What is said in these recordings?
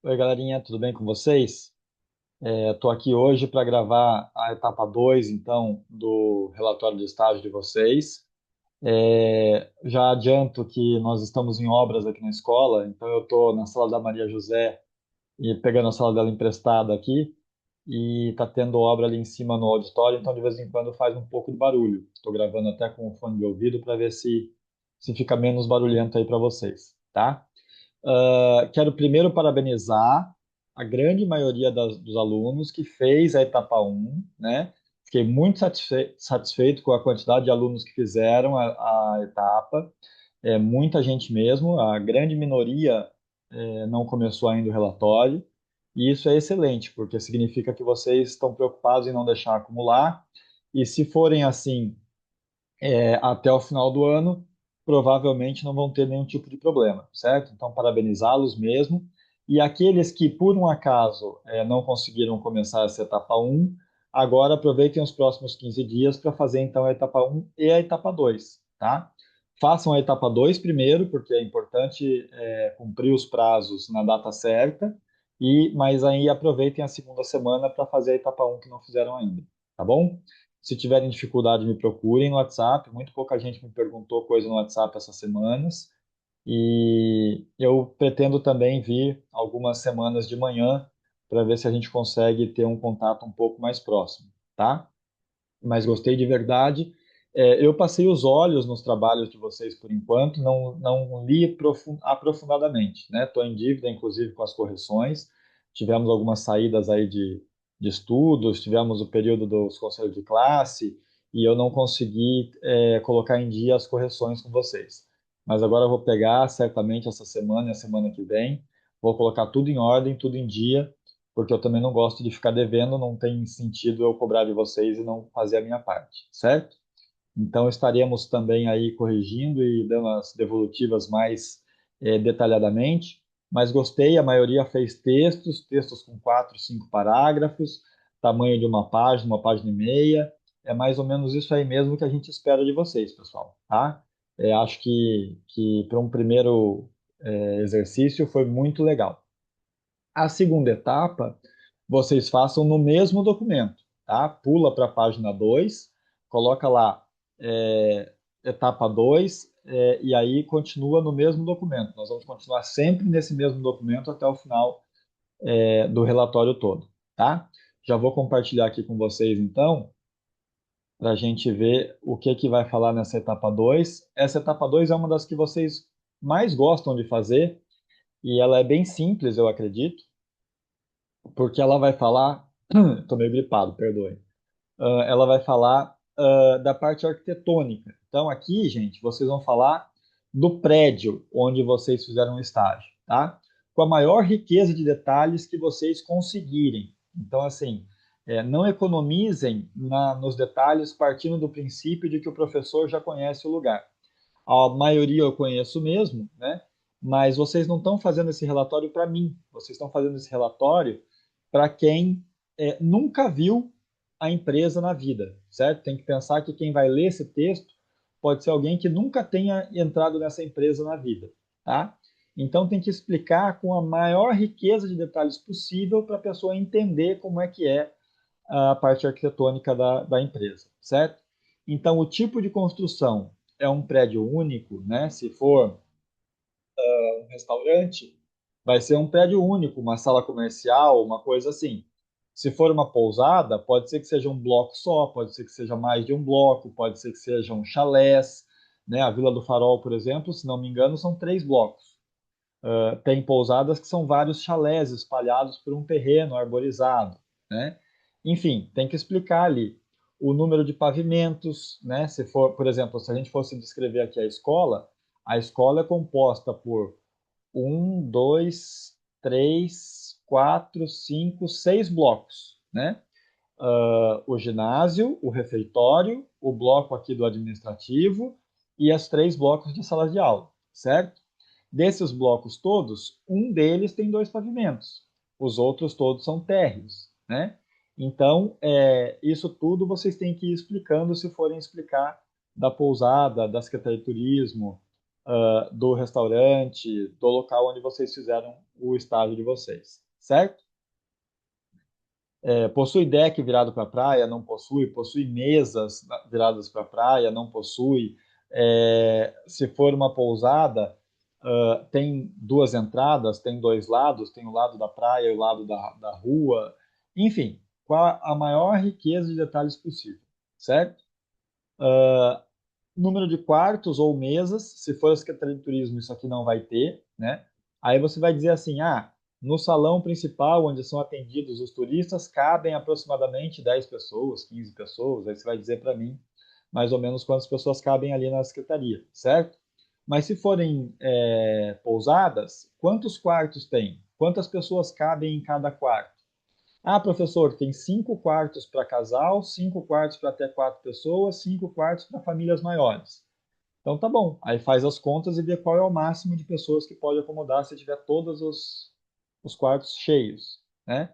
Oi, galerinha, tudo bem com vocês? Estou aqui hoje para gravar a etapa 2, então, do relatório de estágio de vocês. Já adianto que nós estamos em obras aqui na escola, então eu estou na sala da Maria José e pegando a sala dela emprestada aqui, e está tendo obra ali em cima no auditório, então de vez em quando faz um pouco de barulho. Estou gravando até com o fone de ouvido para ver se fica menos barulhento aí para vocês, tá? Quero primeiro parabenizar a grande maioria dos alunos que fez a etapa um, né? Fiquei muito satisfeito com a quantidade de alunos que fizeram a etapa. Muita gente mesmo, a grande minoria não começou ainda o relatório. E isso é excelente, porque significa que vocês estão preocupados em não deixar acumular. E se forem assim até o final do ano, provavelmente não vão ter nenhum tipo de problema, certo? Então, parabenizá-los mesmo. E aqueles que, por um acaso, não conseguiram começar essa etapa um, agora aproveitem os próximos 15 dias para fazer, então, a etapa um e a etapa 2, tá? Façam a etapa 2 primeiro, porque é importante cumprir os prazos na data certa, mas aí aproveitem a segunda semana para fazer a etapa um que não fizeram ainda, tá bom? Se tiverem dificuldade, me procurem no WhatsApp. Muito pouca gente me perguntou coisa no WhatsApp essas semanas. E eu pretendo também vir algumas semanas de manhã para ver se a gente consegue ter um contato um pouco mais próximo, tá? Mas gostei de verdade. Eu passei os olhos nos trabalhos de vocês por enquanto, não li aprofundadamente, né? Estou em dívida, inclusive, com as correções. Tivemos algumas saídas aí de estudos, tivemos o período dos conselhos de classe e eu não consegui colocar em dia as correções com vocês. Mas agora eu vou pegar certamente essa semana e a semana que vem, vou colocar tudo em ordem, tudo em dia, porque eu também não gosto de ficar devendo, não tem sentido eu cobrar de vocês e não fazer a minha parte, certo? Então estaremos também aí corrigindo e dando as devolutivas mais detalhadamente, mas gostei, a maioria fez textos com 4, 5 parágrafos, tamanho de uma página e meia, é mais ou menos isso aí mesmo que a gente espera de vocês, pessoal, tá? Acho que para um primeiro exercício foi muito legal. A segunda etapa, vocês façam no mesmo documento, tá? Pula para a página 2, coloca lá etapa 2 e aí continua no mesmo documento. Nós vamos continuar sempre nesse mesmo documento até o final do relatório todo, tá? Já vou compartilhar aqui com vocês, então, para a gente ver o que vai falar nessa etapa 2. Essa etapa 2 é uma das que vocês mais gostam de fazer e ela é bem simples, eu acredito, porque ela vai falar. Estou meio gripado, perdoe. Ela vai falar da parte arquitetônica. Então, aqui, gente, vocês vão falar do prédio onde vocês fizeram o estágio, tá? Com a maior riqueza de detalhes que vocês conseguirem. Então, assim, não economizem nos detalhes partindo do princípio de que o professor já conhece o lugar. A maioria eu conheço mesmo, né? Mas vocês não estão fazendo esse relatório para mim, vocês estão fazendo esse relatório para quem nunca viu a empresa na vida, certo? Tem que pensar que quem vai ler esse texto pode ser alguém que nunca tenha entrado nessa empresa na vida, tá? Então tem que explicar com a maior riqueza de detalhes possível para a pessoa entender como é que é a parte arquitetônica da empresa, certo? Então, o tipo de construção é um prédio único, né? Se for um restaurante, vai ser um prédio único, uma sala comercial, uma coisa assim. Se for uma pousada, pode ser que seja um bloco só, pode ser que seja mais de um bloco, pode ser que sejam chalés, né? A Vila do Farol, por exemplo, se não me engano, são 3 blocos. Tem pousadas que são vários chalés espalhados por um terreno arborizado, né? Enfim, tem que explicar ali o número de pavimentos, né? Se for, por exemplo, se a gente fosse descrever aqui a escola é composta por um, dois, três, quatro, cinco, 6 blocos, né? O ginásio, o refeitório, o bloco aqui do administrativo e as 3 blocos de sala de aula, certo? Desses blocos todos, um deles tem 2 pavimentos, os outros todos são térreos, né? Então, isso tudo vocês têm que ir explicando se forem explicar da pousada, da Secretaria de Turismo, do restaurante, do local onde vocês fizeram o estágio de vocês, certo? Possui deck virado para a praia? Não possui. Possui mesas viradas para a praia? Não possui. Se for uma pousada, tem duas entradas, tem dois lados, tem o lado da praia e o lado da rua. Enfim, qual a maior riqueza de detalhes possível, certo? Número de quartos ou mesas, se for a Secretaria de Turismo, isso aqui não vai ter, né? Aí você vai dizer assim, no salão principal, onde são atendidos os turistas, cabem aproximadamente 10 pessoas, 15 pessoas, aí você vai dizer para mim mais ou menos quantas pessoas cabem ali na secretaria, certo? Mas se forem pousadas, quantos quartos tem? Quantas pessoas cabem em cada quarto? Professor, tem 5 quartos para casal, 5 quartos para até 4 pessoas, 5 quartos para famílias maiores. Então tá bom. Aí faz as contas e vê qual é o máximo de pessoas que pode acomodar se tiver todos os quartos cheios, né?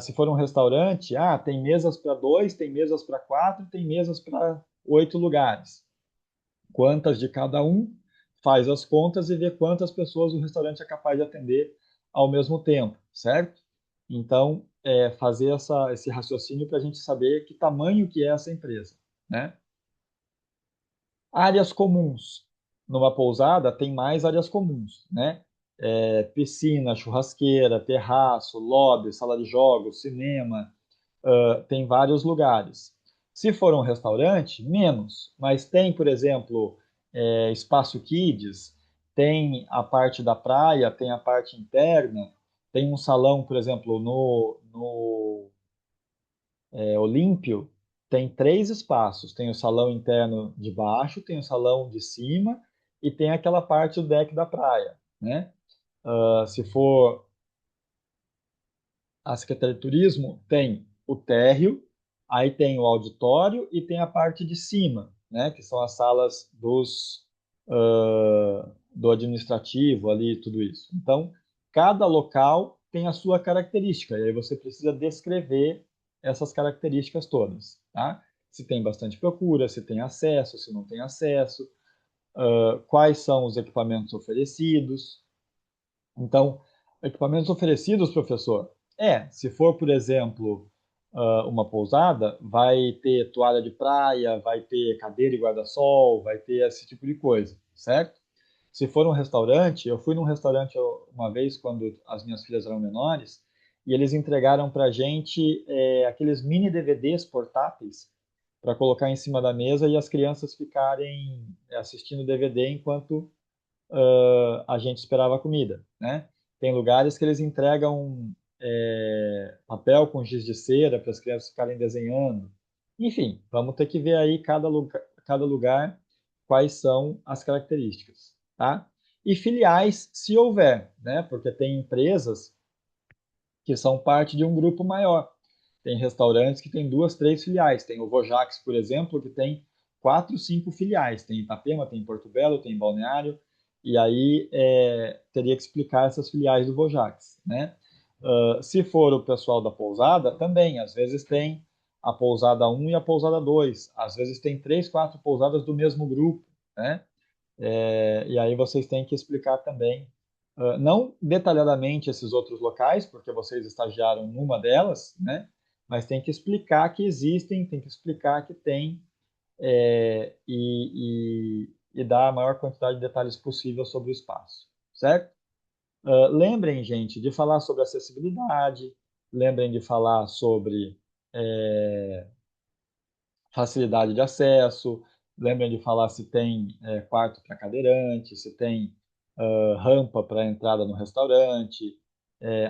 Se for um restaurante, tem mesas para 2, tem mesas para 4, tem mesas para 8 lugares. Quantas de cada um? Faz as contas e vê quantas pessoas o restaurante é capaz de atender ao mesmo tempo, certo? Então, fazer esse raciocínio para a gente saber que tamanho que é essa empresa, né? Áreas comuns. Numa pousada tem mais áreas comuns, né? Piscina, churrasqueira, terraço, lobby, sala de jogos, cinema, tem vários lugares. Se for um restaurante, menos, mas tem, por exemplo, espaço kids, tem a parte da praia, tem a parte interna, tem um salão, por exemplo, no Olímpio, tem 3 espaços. Tem o salão interno de baixo, tem o salão de cima e tem aquela parte do deck da praia, né? Se for a Secretaria de Turismo, tem o térreo, aí tem o auditório e tem a parte de cima, né? Que são as salas do administrativo ali, tudo isso. Então, cada local tem a sua característica, e aí você precisa descrever essas características todas, tá? Se tem bastante procura, se tem acesso, se não tem acesso, quais são os equipamentos oferecidos. Então, equipamentos oferecidos, professor, se for, por exemplo, uma pousada, vai ter toalha de praia, vai ter cadeira e guarda-sol, vai ter esse tipo de coisa, certo? Se for um restaurante, eu fui num restaurante uma vez quando as minhas filhas eram menores e eles entregaram para gente aqueles mini DVDs portáteis para colocar em cima da mesa e as crianças ficarem assistindo DVD enquanto a gente esperava a comida, né? Tem lugares que eles entregam papel com giz de cera para as crianças ficarem desenhando. Enfim, vamos ter que ver aí cada lugar quais são as características, tá? E filiais, se houver, né? Porque tem empresas que são parte de um grupo maior. Tem restaurantes que têm 2, 3 filiais. Tem o Vojax, por exemplo, que tem 4, 5 filiais. Tem em Itapema, tem em Porto Belo, tem em Balneário. E aí teria que explicar essas filiais do Vojax, né? Se for o pessoal da pousada, também. Às vezes tem a pousada 1 e a pousada 2. Às vezes tem 3, 4 pousadas do mesmo grupo, né? E aí vocês têm que explicar também, não detalhadamente esses outros locais, porque vocês estagiaram numa delas, né? Mas tem que explicar que existem, tem que explicar que tem, e dar a maior quantidade de detalhes possível sobre o espaço, certo? Lembrem, gente, de falar sobre acessibilidade, lembrem de falar sobre facilidade de acesso, lembrem de falar se tem quarto para cadeirante, se tem rampa para entrada no restaurante.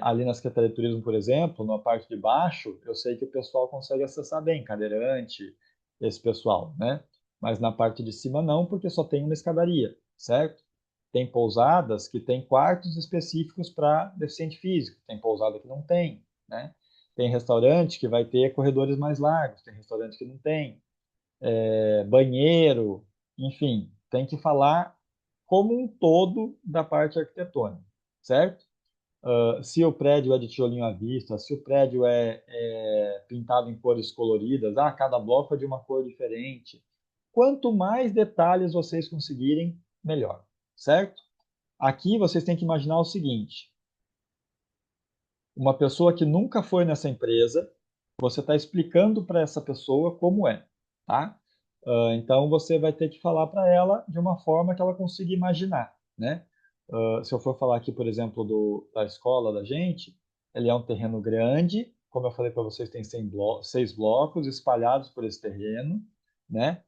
Ali na Secretaria de Turismo, por exemplo, na parte de baixo, eu sei que o pessoal consegue acessar bem, cadeirante, esse pessoal, né? Mas na parte de cima não, porque só tem uma escadaria, certo? Tem pousadas que têm quartos específicos para deficiente físico, tem pousada que não tem, né? Tem restaurante que vai ter corredores mais largos, tem restaurante que não tem, banheiro, enfim, tem que falar como um todo da parte arquitetônica, certo? Se o prédio é de tijolinho à vista, se o prédio é pintado em cores coloridas, cada bloco é de uma cor diferente. Quanto mais detalhes vocês conseguirem, melhor. certo? Aqui vocês têm que imaginar o seguinte: uma pessoa que nunca foi nessa empresa, você está explicando para essa pessoa como é, tá? Então você vai ter que falar para ela de uma forma que ela consiga imaginar, né? Se eu for falar aqui, por exemplo, da escola da gente, ele é um terreno grande, como eu falei para vocês, tem 6 blocos espalhados por esse terreno, né?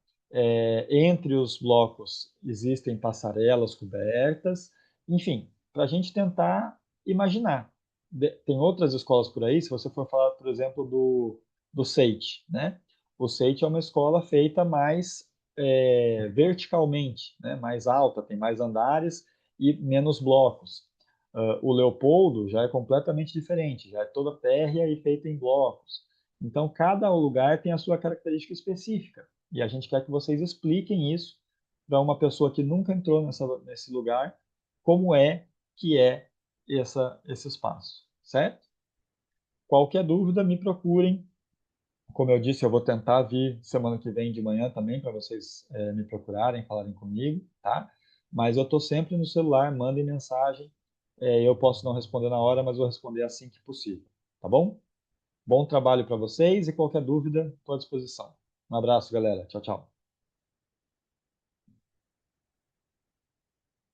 Entre os blocos existem passarelas cobertas, enfim, para a gente tentar imaginar. Tem outras escolas por aí, se você for falar, por exemplo, do SEIT, né? O SEIT é uma escola feita mais verticalmente, né? Mais alta, tem mais andares e menos blocos. O Leopoldo já é completamente diferente, já é toda térrea e feita em blocos. Então, cada lugar tem a sua característica específica. E a gente quer que vocês expliquem isso para uma pessoa que nunca entrou nesse lugar, como que é esse espaço, certo? Qualquer dúvida, me procurem. Como eu disse, eu vou tentar vir semana que vem de manhã também para vocês me procurarem, falarem comigo, tá? Mas eu estou sempre no celular, mandem mensagem. Eu posso não responder na hora, mas vou responder assim que possível, tá bom? Bom trabalho para vocês e qualquer dúvida, estou à disposição. Um abraço, galera. Tchau, tchau.